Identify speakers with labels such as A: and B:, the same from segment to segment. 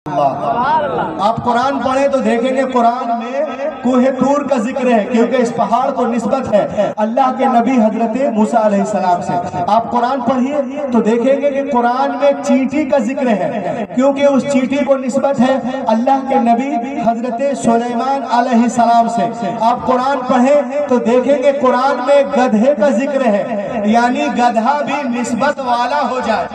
A: آپ قرآن پڑھیں تو دیکھیں گے قرآن میں کوہ طور کا ذکر ہے، کیونکہ اس پہاڑ کو نسبت ہے اللہ کے نبی حضرت موسیٰ علیہ السلام سے۔ آپ قرآن پڑھیے تو دیکھیں گے کہ قرآن میں چینٹی کا ذکر ہے، کیونکہ اس چینٹی کو نسبت ہے اللہ کے نبی حضرت سلیمان علیہ السلام سے۔ آپ قرآن پڑھیں تو دیکھیں گے قرآن میں گدھے کا ذکر ہے، یعنی گدھا بھی نسبت والا ہو جائے،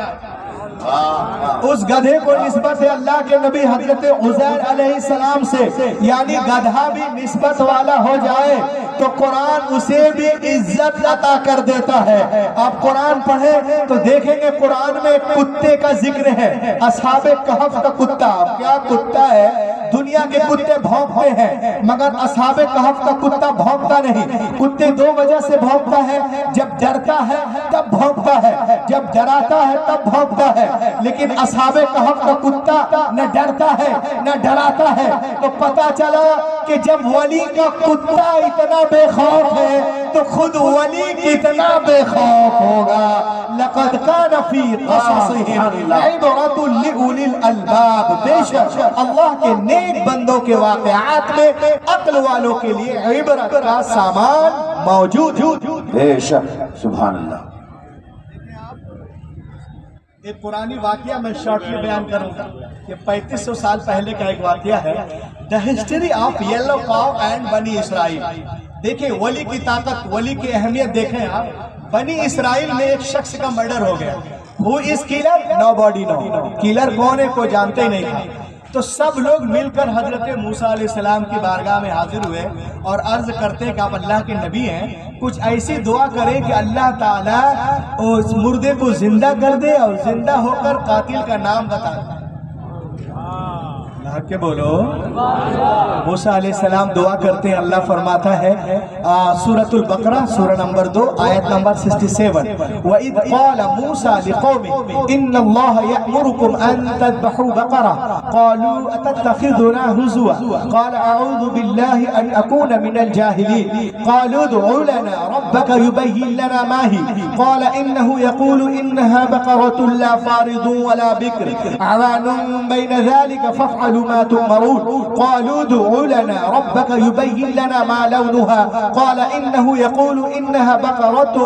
A: اس گدھے کو نسبت ہے اللہ کے نبی حضرت عزیر علیہ السلام سے، یعنی گدھا بھی نسبت والا ہو جائے تو قرآن اسے بھی عزت عطا کر دیتا ہے۔ آپ قرآن پڑھیں تو دیکھیں گے قرآن میں کتے کا ذکر ہے، اصحاب کہف کا کتا۔ کیا کتا ہے؟ دنیا کے کتے بھونکتے ہیں مگر اصحاب کہف کا کتا بھونکتا نہیں۔ کتے دو وجہ سے بھونکتا ہے، جب ڈرتا ہے تب بھونکتا ہے، جب ڈراتا ہے تب بھونکتا ہے، لیکن اصحاب کہف کا کتا نہ ڈرتا ہے نہ ڈراتا ہے۔ تو پتا چلا کہ جب ولی کا کتا اتنا بے خوف ہے تو خود ولی کتنا بے خوف ہوگا۔ لقد كان في قصصهم عبرة لأولي الألباب، بے شک اللہ کے نیک بندوں کے واقعات میں عقل والوں کے لیے عبرت کا سامان موجود ہے۔
B: بے شک، سبحان اللہ۔
A: ایک پرانی واقعہ میں شارٹلی بیان کروں گا کہ 3500 سال پہلے کا ایک واقعہ ہے، The History of Yellow Cow and بنی اسرائیل۔ دیکھیں ولی کی طاقت، ولی کی اہمیت دیکھیں آپ۔ بنی اسرائیل میں ایک شخص کا مرڈر ہو گیا۔ Who is killer? Nobody know۔ Colour کون ہے کوئی جانتے ہی نہیں تھا۔ تو سب لوگ مل کر حضرت موسیٰ علیہ السلام کی بارگاہ میں حاضر ہوئے اور عرض کرتے کہ آپ اللہ کے نبی ہیں، کچھ ایسی دعا کریں کہ اللہ تعالیٰ اس مردے کو زندہ کر دے اور زندہ ہو کر قاتل کا نام بتا دے۔ اللہ کے بولو۔ موسیٰ علیہ السلام دعا کرتے ہیں، اللہ فرماتا ہے سورۃ البقرہ سورہ نمبر 2 آیت نمبر 67، وَإِذْ قَالَ مُوسَى لِقَوْمِهِ إِنَّ اللَّهَ يَأْمُرُكُمْ أَن تَذْبَحُوا بَقَرَةً قَالُوا أَتَتَّخِذُنَا هُزُوًا قَالَ أَعُوذُ بِاللَّهِ أَنْ أَكُونَ مِنَ الْجَاهِلِينَ قَالُوا ادْعُ لَنَا رَبَّكَ يُبَيِّن لَنَا مَا هِيَ قَالَ إِنَّهُ يَقُولُ إِنَّهَا بَقَرَةٌ لَا فَارِضٌ وَلَا بِكْرٌ عَوَانٌ بَيْنَ ذَلِكَ فَافْعَلُوا ما تؤمرون قالوا ادع لنا ربك يبين لنا ما لونها قال إنه يقول إنها بقرة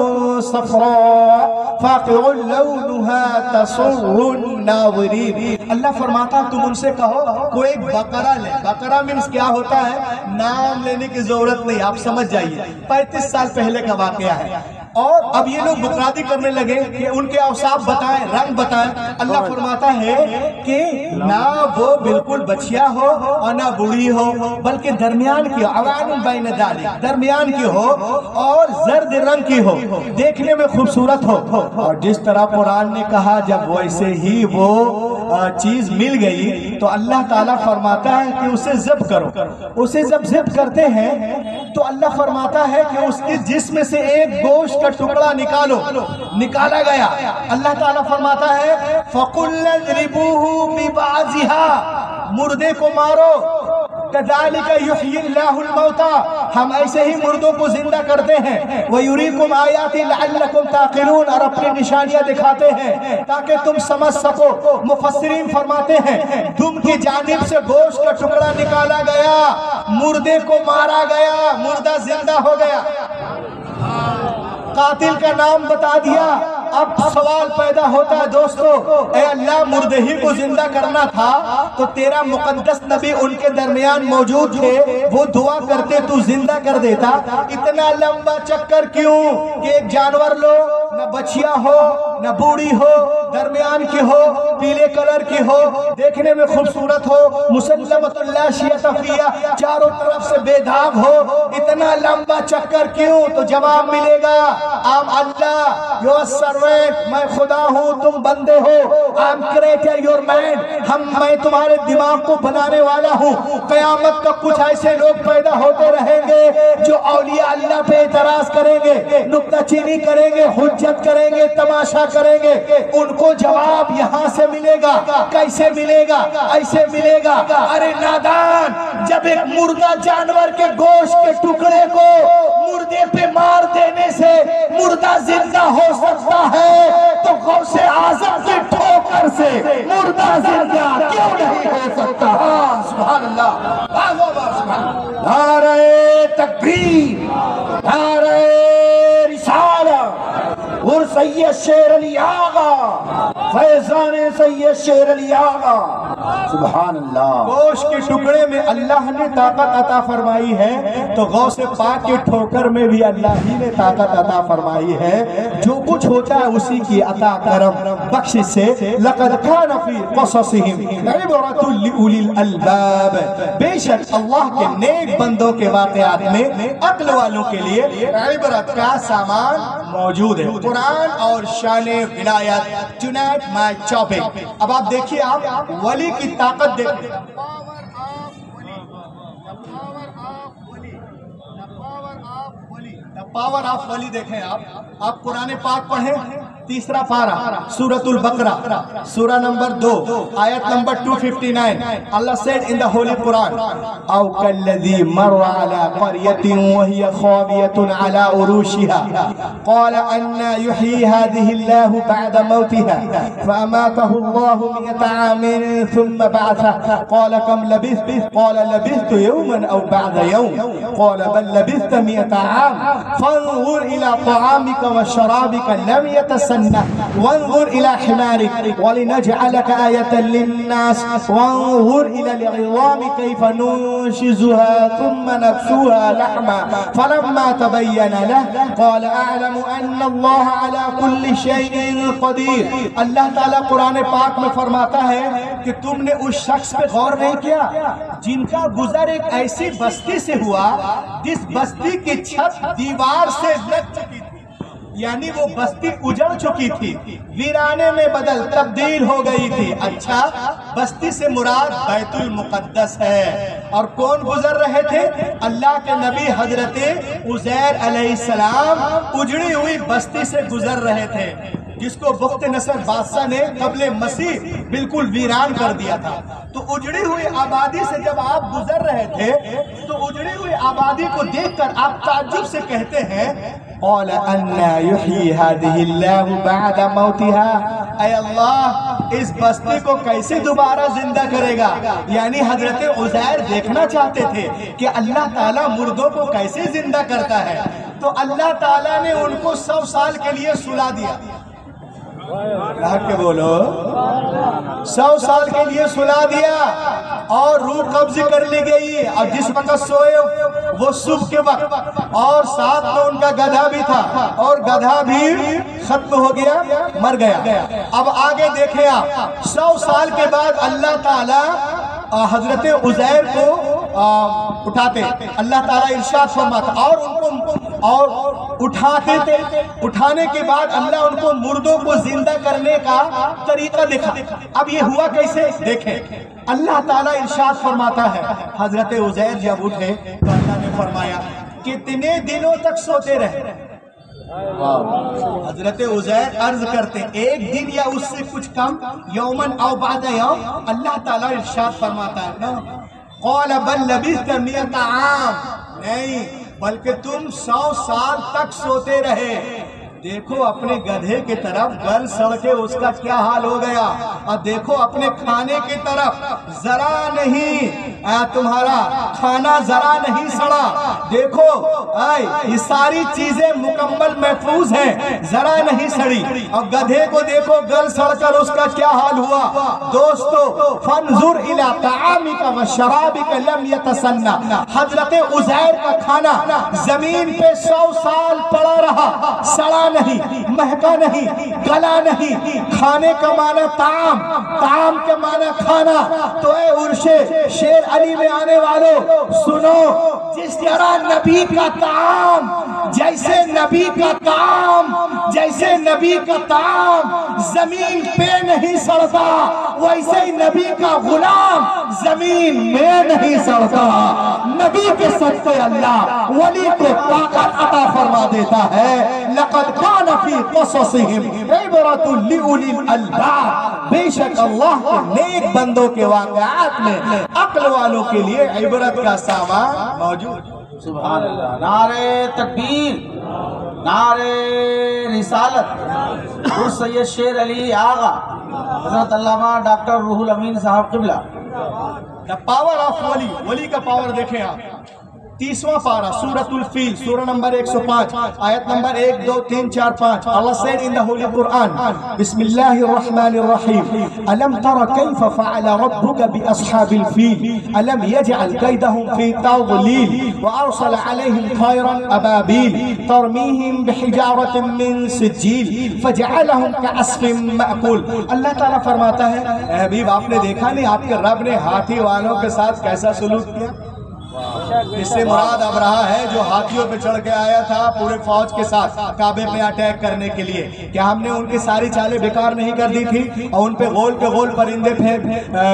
A: صفراء فاقع لونها تسر الناظرين۔ اللہ فرماتا تم ان سے کہو کوئی ایک بقرہ لے۔ بقرہ مینس کیا ہوتا ہے؟ نام لینے کی ضرورت نہیں، آپ سمجھ جائیے 35 سال پہلے کا واقعہ ہے۔ اور اب یہ لوگ بکرادی کرنے لگے کہ ان کے اوصاف بتائیں، رنگ بتائیں۔ اللہ فرماتا ہے کہ نہ وہ بالکل بچیا ہو اور نہ بوڑھی ہو، بلکہ درمیان کی ہو، عوان بین ذالک، درمیان کی ہو اور زرد رنگ کی ہو، دیکھنے میں خوبصورت ہو۔ اور جس طرح قرآن نے کہا جب ویسے ہی وہ چیز مل گئی تو اللہ تعالیٰ فرماتا ہے کہ اسے ذبح کرو۔ اسے جب ذبح کرتے ہیں تو اللہ فرماتا ہے کہ اس کے جسم سے ایک گوشت کا ٹکڑا نکالو۔ نکالا گیا، اللہ تعالیٰ فرماتا ہے فَقُلْ اضْرِبُوهُ بِبَعْضِهَا، مردے کو مارو۔ كَذَلِكَ يُحْيِي اللَّهُ الْمَوْتَى، ہم ایسے ہی مردوں کو زندہ کرتے ہیں۔ وَيُرِيكُمْ آيَاتٍ لَعَلَّكُمْ تَعْقِلُونَ، اور اپنی نشانیاں دکھاتے ہیں تاکہ تم سمجھ سکو۔ مفسرین فرماتے ہیں دم کی جانب سے گوشت کا ٹکڑا نکالا گیا، مردے کو مارا گیا، مردہ زندہ ہو گیا، قاتل کا نام بتا دیا۔ اب سوال پیدا ہوتا ہے دوستو، اے اللہ مردے ہی کو زندہ کرنا تھا تو تیرا مقدس نبی ان کے درمیان موجود تھے، وہ دعا کرتے تو زندہ کر دیتا۔ اتنا لمبا چکر کیوں کہ ایک جانور لو، نہ بچیا ہو نہ بوڑھی ہو، درمیان کی ہو، پیلے کلر کی ہو، دیکھنے میں خوبصورت ہو، مسلمۃ اللہ شیعہ فیہ، چاروں طرف سے بے داغ ہو، اتنا لمبا چکر کیوں؟ تو جواب ملے گا آپ اللہ یو سروینٹ، میں خدا ہوں تم بندے ہو، I'm creator your mind، میں تمہارے دماغ کو بنانے والا ہوں۔ قیامت کا کچھ ایسے لوگ پیدا ہوتے رہیں گے جو اولیاء اللہ پہ اعتراض کریں گے، نکتہ چینی کریں گے، حجت کریں گے، تماشا کریں گے ان کو جواب یہاں سے ملے گا. کیسے ملے گا؟ ایسے ملے گا. ارے نادان، جب ایک مردہ جانور کے گوشت کے ٹکڑے کو مردے پہ مار دینے سے مردہ زندہ ہو سکتا ہے تو غوث اعظم کی ٹھوکر سے مردہ زندہ کیوں نہیں ہو سکتا؟ سبحان اللہ، نعرہ تکبیر، نعرہ رسالہ، اور سید شیر علی آغا، فیضان سید شیر علی آغا.
B: سبحان اللہ.
A: گوشت کے ٹکڑے میں اللہ نے طاقت عطا فرمائی ہے تو غوث پاک کے ٹھوکر میں بھی اللہ ہی نے طاقت عطا فرمائی ہے. جو کچھ ہوتا ہے اسی کی عطا کرم بخش سے. لقد کان فی قصصہم عبرۃ لأولی الالباب، بے شک اللہ کے نیک بندوں کے واقعات میں عقل والوں کے لیے عبرت کا سامان موجود ہے. قرآن اور شان ولایت، ٹونائٹ مائی ٹاپک. اب آپ دیکھیے، آپ ولی کی طاقت دیکھیں. پاور آف ولی دیکھیں. آپ قرآن پاک پڑھیں، تیسرا پارہ سورۃ البقرہ، سورہ نمبر 2 آیت number 259. Allah said in the holy Quran, او کالذی مر علی قریۃ وہی خاویۃ علی عروشها قال انا یحیی هذه الله بعد موتها فاماته الله 100 عام ثم بعثه قال كم لبثت قال لبثت يوما او بعد يوم قال بل لبثت 100 عام فانظر الى طعامك وشرابك لم يتسنه وانظر إلى حمارك ولنجعلك آية للناس وانظر إلى العظام كيف ننشزها ثم نكسوها لحما فلما تبين له قال أعلم أن الله على كل شيء قدير. اللہ تعالیٰ قرآن پاک میں فرماتا ہے کہ تم نے اس شخص پہ غور نہیں کیا جن کا گزر ایک ایسی بستی سے ہوا جس بستی کی چھت دیوار سے لگ چکی تھی، یعنی وہ بستی اجڑ چکی تھی، ویرانے میں بدل تبدیل ہو گئی تھی. اچھا، بستی سے مراد بیت المقدس ہے. اور کون گزر رہے تھے؟ اللہ کے نبی حضرت عزیر علیہ السلام اجڑی ہوئی بستی سے گزر رہے تھے جس کو بخت نصر بادشاہ نے قبل مسیح بالکل ویران کر دیا تھا. تو اجڑی ہوئی آبادی سے جب آپ گزر رہے تھے تو اجڑی ہوئی آبادی کو دیکھ کر آپ تعجب سے کہتے ہیں قال انا یحیی هذه اللہ بعد موتها، اے اللہ اس بستی کو کیسے دوبارہ زندہ کرے گا؟ یعنی حضرت عزیر دیکھنا چاہتے تھے کہ اللہ تعالیٰ مردوں کو کیسے زندہ کرتا ہے. تو اللہ تعالیٰ نے ان کو 100 سال کے لیے سلا دیا. کے بولو 100 سال کے لیے سلا دیا اور روح قبض کر لی گئی. اور جس وقت سوئے وہ صبح کے وقت، اور ساتھ میں ان کا گدھا بھی تھا اور گدھا بھی ختم ہو گیا، مر گیا. اب آگے دیکھیں آپ، 100 سال کے بعد اللہ تعالیٰ حضرت عزیر کو اٹھاتے. اللہ تعالیٰ ارشاد فرماتا اور ان کو اور اٹھاتے تھے. اٹھانے کے بعد اللہ ان کو مردوں کو زندہ کرنے کا طریقہ دکھا. اب یہ ہوا کیسے دیکھیں. اللہ تعالیٰ ارشاد فرماتا ہے حضرت عزیر جب اٹھے تو اللہ نے فرمایا کتنے دنوں تک سوتے رہے. حضرت عزیر عرض کرتے ایک دن یا اس سے کچھ کم، یومن او بعد یوم. اللہ تعالیٰ ارشاد فرماتا ہے نا قال بل لبثت 100 عام، نہیں بلکہ تم 100 سال تک سوتے رہے. دیکھو اپنے گدھے کی طرف، گل سڑ کے اس کا کیا حال ہو گیا. اور دیکھو اپنے کھانے کی طرف، ذرا نہیں تمہارا کھانا ذرا نہیں سڑا. دیکھو یہ ساری چیزیں مکمل محفوظ ہیں، ذرا نہیں سڑی. اور گدھے کو دیکھو گل سڑ کر اس کا کیا حال ہوا. دوستو فانظر الی طعامک وشرابک لم یتسنہ، حضرت عزیر کا کھانا زمین پہ 100 سال پڑا رہا، سڑا نہیں، مہکا نہیں، گلا نہیں. کھانے کا معنی طعام، طعام کے معنی کھانا. تو اے عرش شیر علی میں آنے والوں سنو، جس طرح نبی کا طعام جیسے نبی کا طعام زمین پہ نہیں سڑتا، ویسے ہی نبی کا غلام زمین میں نہیں سڑتا۔ نبی کے صدقے اللہ ولی کو طاقت عطا فرما دیتا ہے۔ لقد كان في قصصهم عبرۃ لأولی الالباب، بے شک اللہ کے نیک بندوں کے واقعات میں عقل والوں کے لیے عبرت کا سامان موجود۔
B: سبحان اللہ۔ نعرہ تکبیر، نعرہ رسالت، سید شیر علی آغا حضرت علامہ ڈاکٹر روح الامین صاحب قبلہ۔
A: دا پاور آف ولی، ولی کا پاور دیکھیں آپ۔ 30واں پارہ سورۃ الفیل، سورہ نمبر 105 آیت number 1 2 3 4 5۔ Allah said in the Holy Quran, بسم اللہ الرحمن الرحیم، ألم تر كيف فعل ربك بأصحاب الفيل ألم يجعل كيدهم في تضليل وأرسل عليهم طيرا أبابيل ترميهم بحجارة من سجيل فجعلهم كعصف مأكول۔ اللہ تعالیٰ فرماتا ہے اے حبیب آپ نے دیکھا نہیں آپ کے رب نے ہاتھی والوں کے ساتھ کیسا سلوک کیا؟ اس سے مراد ابرہہ ہے جو ہاتھیوں پہ چڑھ کے آیا تھا پورے فوج کے ساتھ کعبے پہ اٹیک کرنے کے لیے۔ کیا ہم نے ان کی ساری چالیں بیکار نہیں کر دی تھی اور ان پہ غول کے غول پرندے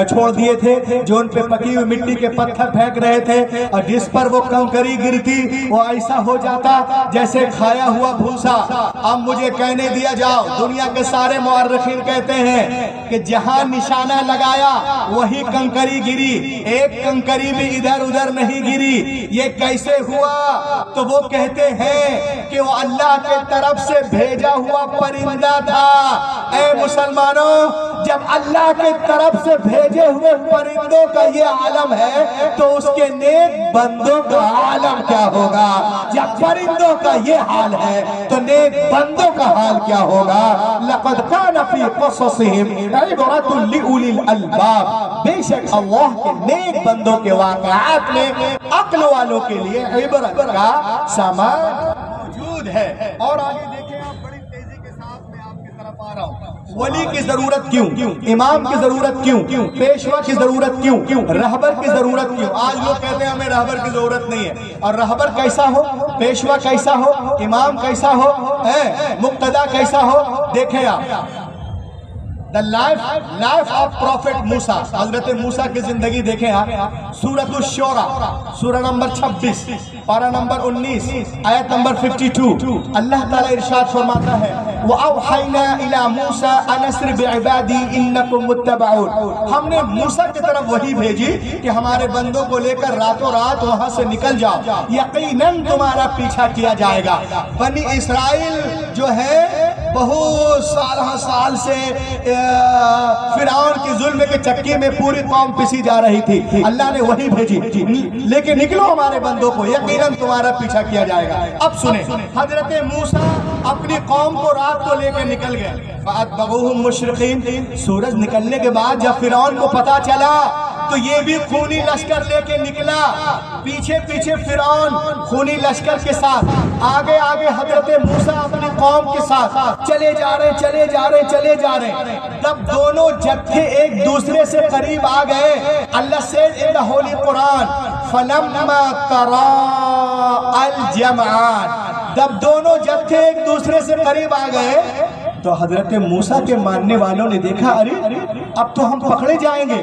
A: چھوڑ دیے تھے جو ان پہ پکی ہوئی مٹی کے پتھر پھینک رہے تھے، اور جس پر وہ کنکری گرتی وہ ایسا ہو جاتا جیسے کھایا ہوا بھوسا۔ اب مجھے کہنے دیا جاؤ، دنیا کے سارے مورخین کہتے ہیں کہ جہاں نشانہ لگایا وہی کنکری گری، ایک کنکری بھی ادھر ادھر نہیں گری۔ یہ کیسے ہوا؟ تو وہ کہتے ہیں کہ وہ اللہ کے طرف سے بھیجا ہوا پرندہ تھا۔ اے مسلمانوں، جب اللہ کے طرف سے بھیجے ہوئے پرندوں کا یہ عالم ہے تو اس کے نیک بندوں کا عالم کیا ہوگا؟ جب پرندوں کا یہ حال ہے تو نیک بندوں کا حال کیا ہوگا؟ لقد كان في قصصهم عبرۃ لأولی الالباب، بے شک اللہ کے نیک بندوں کے واقعات میں عقل والوں کے لیے عبرت کا سامان موجود ہے۔ اور آگے دیکھیں آپ، بڑی تیزی کے ساتھ میں آپ کی طرف آ رہا ہوں۔ ولی کی ضرورت کیوں؟ امام کی ضرورت کیوں؟ پیشوا کی ضرورت کیوں؟ رہبر کی ضرورت کیوں؟ آج لوگ کہتے ہیں ہمیں رہبر کی ضرورت نہیں ہے، اور رہبر کیسا ہو، پیشوا کیسا ہو، امام کیسا ہو، مقتدی کیسا ہو؟ دیکھیں آپ The life of Prophet موسیٰ، حضرت موسیٰ کی زندگی دیکھیں آپ۔ سورۃ الشورى، سورہ نمبر 26 پارہ نمبر 19 آیت نمبر 52۔ اللہ تعالیٰ ارشاد فرماتا ہے وَأَوْحَيْنَا إِلَى مُوسَىٰ أَنْ أَسْرِ بِعِبَادِي إِنَّكُمْ مُتَّبَعُونَ، ہم نے موسیٰ کی طرف وحی بھیجی کہ ہمارے بندوں کو لے کر راتوں رات وہاں سے نکل جاؤ، یقیناً تمہارا پیچھا کیا جائے گا۔ بنی اسرائیل جو ہے بہت سال سے فرعون کی ظلم کے چکی میں پوری قوم پسی جا رہی تھی۔ اللہ نے وہی بھیجی لیکن نکلو ہمارے بندوں کو، یقیناً تمہارا پیچھا کیا جائے گا۔ اب سنیں، حضرت موسیٰ اپنی قوم کو رات کو لے کے نکل گئے۔ فَأَتْبَعُوهُمْ مُشْرِقِينَ، سورج نکلنے کے بعد جب فرعون کو پتا چلا تو یہ بھی خونی لشکر لے کے نکلا، پیچھے پیچھے فرعون خونی لشکر کے ساتھ، آگے آگے حضرت موسیٰ اپنی قوم کے ساتھ چلے جا رہے۔ تب دونوں جتھے ایک دوسرے سے قریب آ گئے۔ اللہ said in the Holy Quran فَلَمَّا تَرَاءَ الْجَمْعَانِ، جب دونوں جتھے ایک دوسرے سے قریب آ گئے تو حضرت موسیٰ کے ماننے والوں نے دیکھا ارے اب تو ہم پکڑے جائیں گے،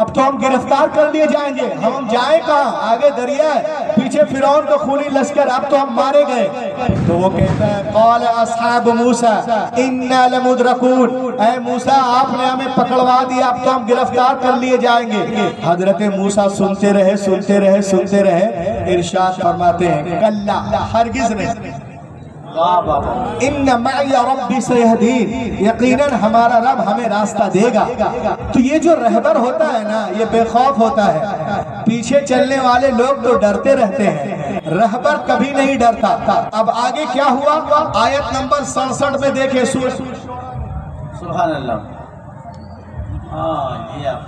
A: اب تو ہم گرفتار کر لیے جائیں گے، ہم جائیں کہاں؟ آگے دریا ہے، پیچھے فرعون کا خونی لشکر، اب تو ہم مارے گئے۔ تو وہ کہتا ہے قال اصحاب موسیٰ انا لمدرکون، اے موسیٰ آپ نے ہمیں پکڑوا دیا، اب تو ہم گرفتار کر لیے جائیں گے۔ حضرت موسیٰ سنتے رہے، ارشاد فرماتے ہیں کلا، ہرگز نہیں، ان معی ربی سیہدین، یقیناً ہمارا رب ہمیں راستہ دے گا۔ تو یہ جو رہبر ہوتا ہے نا یہ بے خوف ہوتا ہے، پیچھے چلنے والے لوگ تو ڈرتے رہتے ہیں، رہبر کبھی نہیں ڈرتا۔ اب آگے کیا ہوا؟ آیت نمبر 67 میں دیکھیں سورہ
B: سبحان اللہ۔ یہ آپ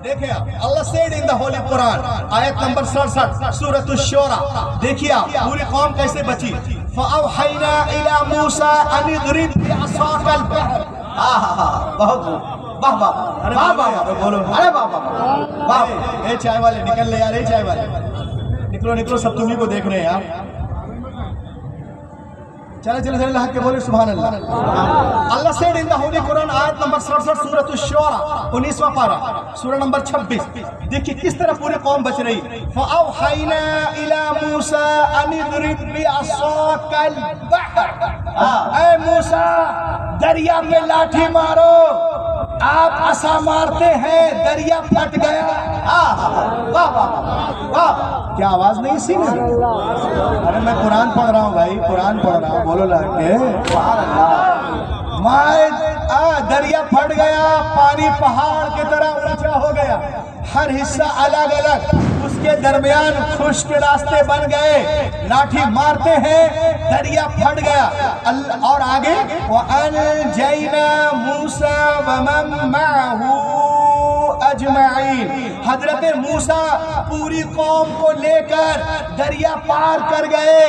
A: دیکھیں آپ، اللہ said in the Holy Quran آیت نمبر 67 سورۃ الشورى، دیکھیں آپ پوری قوم کیسے بچی۔ فَأَوْحَيْنَا إِلَى مُوسَىٰ أَنِ اضْرِبْ بِعَصَاكَ الْبَحْرَ،
B: بہت واہ واہ واہ واہ
A: بولو
B: ارے واہ واہ واہ
A: اے چائے والے نکل لے یار، اے چائے والے نکلو نکلو، سب تمہیں کو دیکھ رہے ہیں یار. چلے چلے چلے لحق کے بولے سبحان اللہ. اللہ said in the Holy Quran آیت نمبر 67 سورۃ الشعراء 19واں پارہ سورہ نمبر 26. دیکھیں کس طرح پوری قوم بچ رہی. فَأَوْحَيْنَا إِلَى مُوسَىٰ أَنِ اضْرِبْ بِعَصَاكَ الْبَحْرَ، اے موسیٰ دریا میں لاٹھی مارو. آپ عصا مارتے ہیں دریا پھٹ گیا.
B: واہ واہ واہ.
A: کیا آواز نہیں سی نا؟ ارے میں قرآن پڑھ رہا ہوں بھائی، قرآن پڑھ رہا ہوں. بولو لا کے
B: سبحان اللہ.
A: دریا پھٹ گیا، پانی پہاڑ کی طرح اونچا ہو گیا، ہر حصہ الگ الگ، اس کے درمیان خشک راستے بن گئے. لاٹھی مارتے ہیں دریا پھٹ گیا. اور آگے وَأَنْجَيْنَا مُوسَىٰ وَمَن مَّعَهُ اجمعین، حضرت موسیٰ پوری قوم کو لے کر دریا پار کر گئے.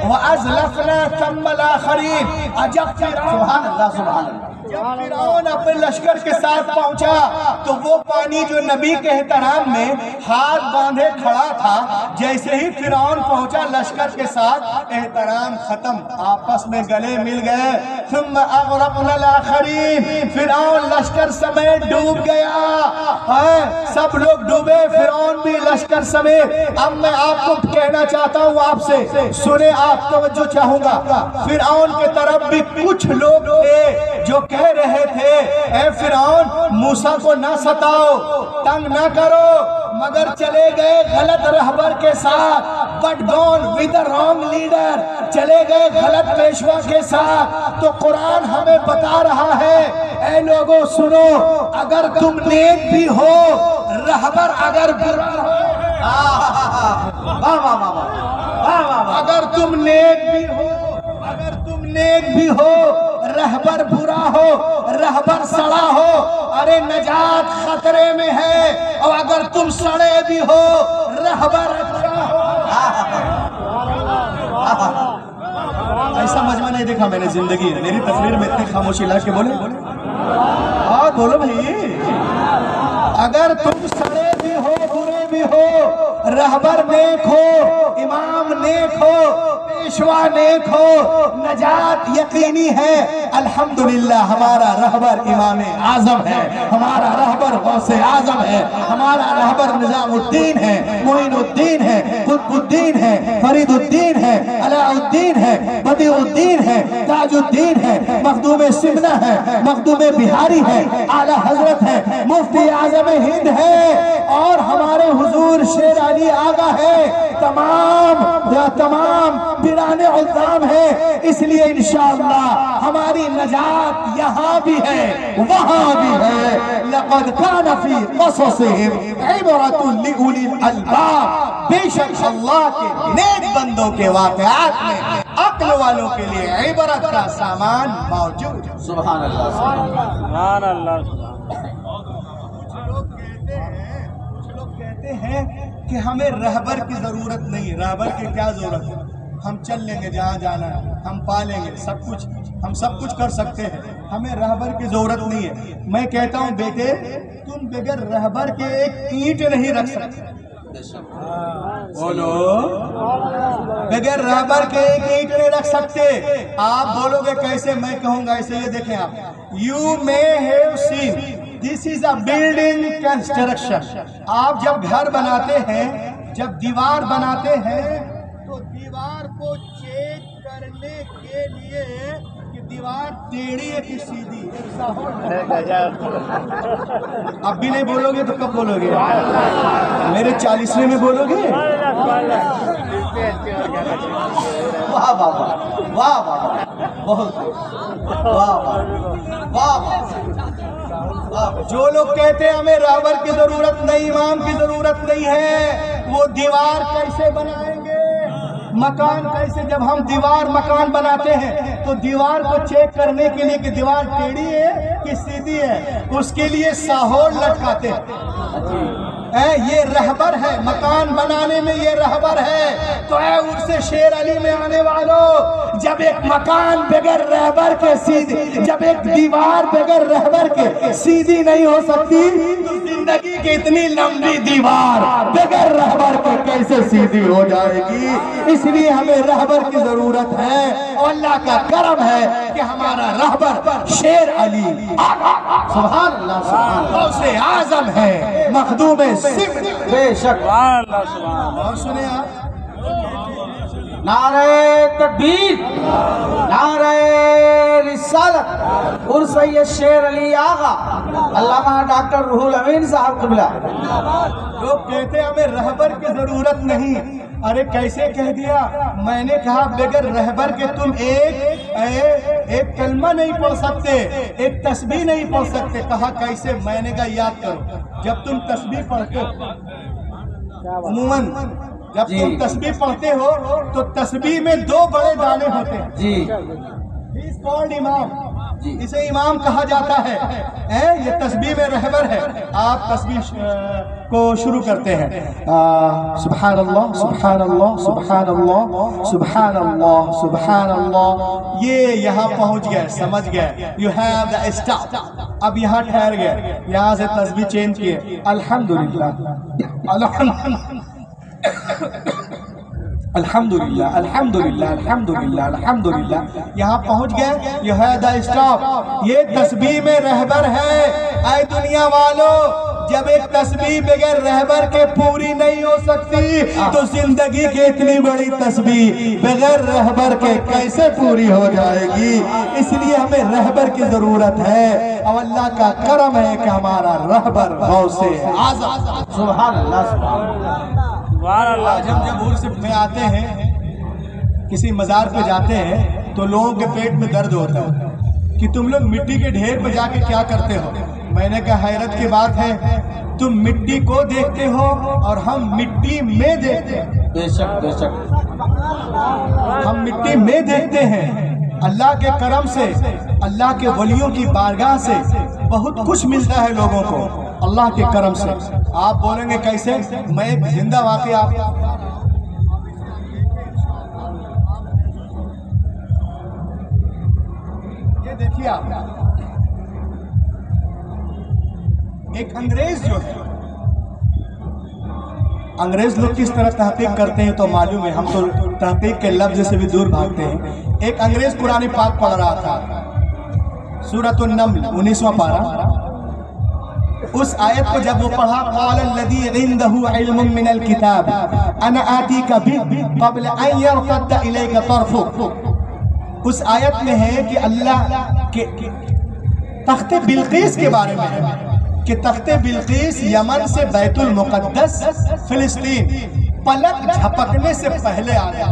A: وَأَزْلَفْنَا ثَمَّ الْآخَرِينَ، جب
B: سبحان اللہ سبحان اللہ.
A: جب فرعون اپنے لشکر کے ساتھ پہنچا تو وہ پانی جو نبی کے احترام میں ہاتھ باندھے کھڑا تھا، جیسے ہی فرعون پہنچا لشکر کے ساتھ احترام ختم، آپس میں گلے مل گئے. ثم اغرقنا الاخرین، فرعون لشکر سمیت ڈوب گیا. سب لوگ ڈوبے، فرعون بھی لشکر سمیت. اب میں آپ کو کہنا چاہتا ہوں، آپ سے سنیں، آپ توجہ چاہوں گا. فرعون کے طرف بھی کچھ لوگ تھے جو کہہ رہے تھے اے فرعون موسیٰ کو نہ ستاؤ، تنگ نہ کرو، مگر چلے گئے غلط رہبر کے ساتھ. but gone with the wrong leader، چلے گئے غلط پیشوا کے ساتھ. تو قرآن ہمیں بتا رہا ہے اے لوگوں سنو، اگر تم نیک بھی ہو، رہبر اگر برا ہو، اگر تم نیک بھی ہو، اگر تم نیک بھی ہو، رہبر برا ہو، رہبر سڑا ہو، ارے نجات خطرے میں ہے. اور اگر تم سڑے بھی ہو، رہبر اچھا ہو. ایسا مجمع نہیں دیکھا میں نے زندگی. میری تقریر میں اتنی خاموشی لا کے بولے اور بولو بھائی، اگر تم سڑے بھی ہو، برے بھی ہو، رہبر نیک ہو، امام نیک ہو، پیشوا نیک ہو، نجات یقینی ہے. الحمدللہ ہمارا رہبر امام اعظم ہے، ہمارا رہبر غوث اعظم ہے، ہمارا رہبر نظام الدین ہے، معین الدین ہے، قطب الدین ہے، فرید الدین ہے، علاء الدین ہے، بدیع الدین ہے، تاج الدین ہے، مخدوم سمنہ ہے، مخدوم بہاری ہے، اعلیٰ حضرت ہے، مفتی اعظم ہند ہے، اور ہمارے حضور شیر علی آقا ہے. تمام پیران عظام ہے. اس لیے انشاءاللہ ہماری نجات یہاں بھی ہے، وہاں بھی ہے. لقد كان في قصصهم عبرة لأولي الألباب، بے شک اللہ کے نیک بندوں کے واقعات میں عقل والوں کے لیے عبرت کا سامان موجود ہے.
B: سبحان اللہ
C: سبحان اللہ.
A: کچھ لوگ کہتے ہیں کہ ہمیں رہبر کی ضرورت نہیں. رہبر کی کیا ضرورت ہے؟ ہم چل لیں گے جہاں جانا ہے، ہم پا لیں گے سب کچھ، ہم سب کچھ کر سکتے ہیں، ہمیں رہبر کی ضرورت نہیں ہے. میں کہتا ہوں بیٹے، تم بغیر رہبر کے ایک اینٹ نہیں رکھ سکتے. بولو، بغیر رہبر کے ایک اینٹ نہیں رکھ سکتے. آپ بولو گے کیسے؟ میں کہوں گا ایسے. یہ دیکھیں آپ، you may have seen this is a building construction. آپ جب گھر بناتے ہیں، جب دیوار بناتے ہیں، تو دیوار کو چیک کرنے کے لیے کہ دیوار ٹیڑھی ہے کہ سیدھی. اب بھی نہیں بولو گے تو کب بولو گے؟ میرے 40ویں میں بولو گے.
B: واہ واہ واہ واہ، بہت واہ واہ واہ.
A: جو لوگ کہتے ہیں ہمیں رہبر کی ضرورت نہیں، امام کی ضرورت نہیں ہے، وہ دیوار کیسے بنائیں گے؟ مکان کیسے؟ جب ہم دیوار مکان بناتے ہیں تو دیوار کو چیک کرنے کے لیے کہ دیوار ٹیڑھی ہے کہ سیدھی ہے، اس کے لیے ساہور لٹکاتے ہیں. یہ رہبر ہے، مکان بنانے میں یہ رہبر ہے۔ تو اے عرس شیر علی میں آنے والوں، جب ایک مکان بغیر رہبر کے سیدھی، جب ایک دیوار بغیر رہبر کے سیدھی نہیں ہو سکتی، تو زندگی کی اتنی لمبی دیوار بغیر رہبر کے کیسے سیدھی ہو جائے گی؟ اس لیے ہمیں رہبر کی ضرورت ہے، اور اللہ کا کرم ہے کہ ہمارا رہبر شیر علی سبحان اللہ سبحان اللہ غوث اعظم ہے، مخدوم سمت
B: بے شک۔
C: سبحان اللہ سبحان اللہ۔
A: اور سنیں آپ،
B: نعرہ تکبیر، نعرہ رسالت، عرس سید شیر علی آغا علامہ ڈاکٹر روح الامین صاحب قبلہ۔
A: لوگ کہتے ہیں ہمیں رہبر کی ضرورت نہیں۔ ارے کیسے کہہ دیا؟ میں نے کہا بغیر رہبر کے تم ایک کلمہ نہیں پڑھ سکتے، ایک تسبیح نہیں پڑھ سکتے۔ کہا کیسے؟ میں نے کہا یاد کرو، جب تم تسبیح پڑھتے ہو، عموماً جب تم تسبیح پڑھتے ہو تو تسبیح میں 2 بڑے دانے ہوتے ہیں۔
B: جی
A: He is called امام، اسے امام کہا جاتا ہے۔ یہ تسبیح میں رہبر ہے۔ آپ تسبیح کو شروع کرتے ہیں، سبحان اللہ سبحان اللہ سبحان اللہ سبحان اللہ سبحان اللہ۔ یہ یہاں پہنچ گئے، سمجھ گئے، you have the stop۔ اب یہاں ٹھہر گئے، یہاں سے تسبیح چینج کیے، الحمدللہ الحمدللہ الحمدللہ الحمدللہ الحمدللہ، یہاں پہنچ گئے، یہ ہے دا اسٹاپ۔ یہ تسبیح میں رہبر ہے۔ اے دنیا والوں، جب ایک تسبیح بغیر رہبر کے پوری نہیں ہو سکتی، تو زندگی کی اتنی بڑی تسبیح بغیر رہبر کے کیسے پوری ہو جائے گی؟ اس لیے ہمیں رہبر کی ضرورت ہے، اور اللہ کا کرم ہے کہ ہمارا رہبر غوث اعظم
B: سبحان اللہ سبحان اللہ۔
C: سبحان اللہ۔
A: جب عرس میں آتے ہیں، کسی مزار پہ جاتے ہیں، تو لوگوں کے پیٹ میں درد ہوتا ہے کہ تم لوگ مٹی کے ڈھیر پہ جا کے کیا کرتے ہو؟ میں نے کہا حیرت کی بات ہے، تم مٹی کو دیکھتے ہو اور ہم مٹی میں دیکھتے ہیں۔
B: بے شک بے شک۔
A: ہم مٹی میں دیکھتے ہیں۔ اللہ کے کرم سے، اللہ کے ولیوں کی بارگاہ سے بہت کچھ ملتا ہے لوگوں کو، اللہ کے کرم سے۔ آپ بولیں گے کیسے؟ میں ایک زندہ واقعہ یہ دیکھیے، آپ ایک انگریز جو ہے، انگریز لوگ کس طرح تحقیق کرتے ہیں تو معلوم ہے، ہم تو تحقیق کے لفظ سے بھی دور بھاگتے ہیں۔ ایک انگریز قرآن پاک پڑھ رہا تھا، سورۃ النمل 19واں پارہ، اس آیت کو جب وہ پڑھا، قال الذی عنده علم من الکتاب انا آتیک بہ قبل ان یرتد الیک طرفک۔ اس آیت میں ہے کہ اللہ کے تخت بلقیس کے بارے میں ہے کہ تخت بلقیس یمن سے بیت المقدس فلسطین پلک جھپکنے سے پہلے آ گیا،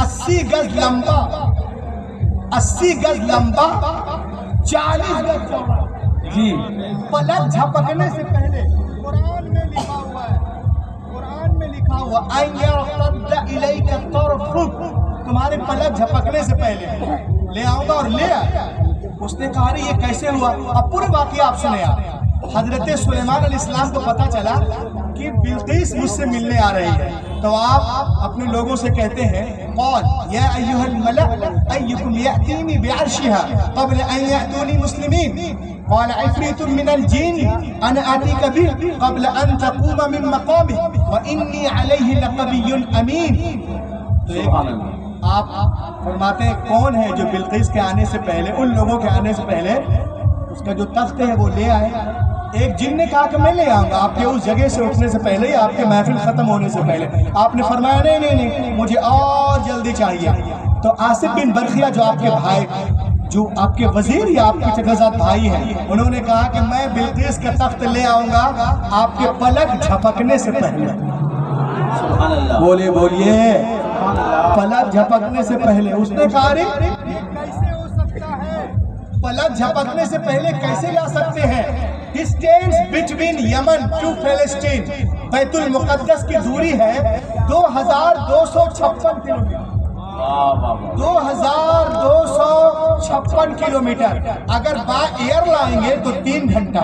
A: 80 گز لمبا، 80 گز لمبا، 40 گز چوڑا،
B: جی
A: پلک جھپکنے سے پہلے۔ قرآن میں لکھا ہوا ہے، قرآن میں لکھا ہوا ان یرتد الیک طرفک، تمہارے پلک جھپکنے سے پہلے لے آؤں گا، اور لے آیا۔ اس نے کہا رہی یہ کیسے ہوا؟ اب پورے واقعہ آپ سنیں۔ حضرت سلیمان علیہ السلام کو پتا چلا کہ بلقیس مجھ سے ملنے آ رہی ہے، تو آپ اپنے لوگوں سے کہتے ہیں، قال یا ایھا الملأ ایکم یأتینی بعرشها قبل ان یأتونی مسلمین، قال عفریت من الجن انا آتیک بہ قبل ان تقوم من مقامک وانی علیہ لقوی امین۔
B: سبحان اللہ۔
A: آپ فرماتے ہیں کون ہے جو بلقیس کے آنے سے پہلے، ان لوگوں کے آنے سے پہلے اس کا جو تخت ہے وہ لے آئے؟ ایک جن نے کہا کہ میں لے آؤں گا آپ کے اس جگہ سے اٹھنے سے پہلے ہی، آپ کے محفل ختم ہونے سے پہلے۔ آپ نے فرمایا نہیں نہیں نہیں، مجھے اور جلدی چاہیے۔ تو آصف بن برخیہ جو آپ کے بھائی، جو آپ کے وزیر یا آپ کے چچا بھائی ہیں، انہوں نے کہا کہ میں بلقیس کا تخت لے آؤں گا آپ کے پلک جھپکنے سے پہلے۔
B: سبحان اللہ۔
A: بولیے بولیے، پلک جھپکنے سے پہلے۔ اس نے کہا رے کیسے ہو سکتا ہے؟ پلک جھپکنے سے پہلے کیسے لا سکتے ہیں؟ ڈسٹینس بٹوین یمن ٹو فلسطین، بیت المقدس کی دوری ہے 2256 کلومیٹر، 2256 کلومیٹر۔ اگر با ایئر لائیں گے تو 3 گھنٹہ،